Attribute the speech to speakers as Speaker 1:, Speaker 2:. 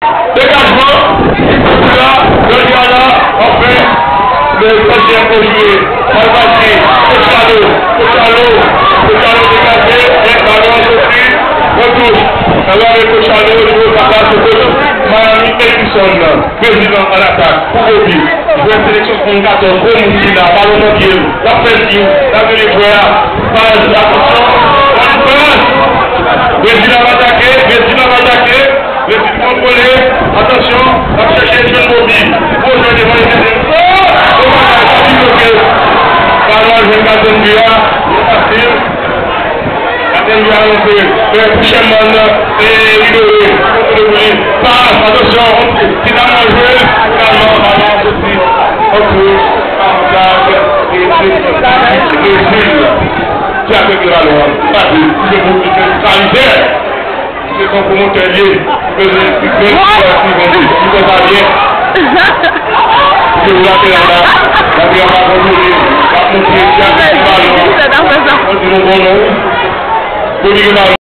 Speaker 1: Dégagement, là, le Diana, enfin, le troisième pour jouer, Malvasi, Cochalo dégagé, et ballon sorti, retouche. Alors le Cochalo, le nouveau papa, c'est Coach Miami Edison, président en attaque, pour Gobi. Jouer sélection pour 14, pour Moussina, ballon mobile, la pression, la délibéra, passe, attention, bonne passe. Brésil va attaquer, le titre contrôlé, attention, va chercher le mobile, pour jouer devant les deuxièmes. Ballon, je vais mettre un buya, facile. Attention, le prochainement, et Hidoré, contre le bruit, passe, attention, finalement joué, finalement, ballon, aussi, ok, et qui a fait de la loi, ça dit, c'est pour que ça libère. C'est comme pour mon terrier, que je suis bien. Je vous appelle là, la vie va continuer, va continuer,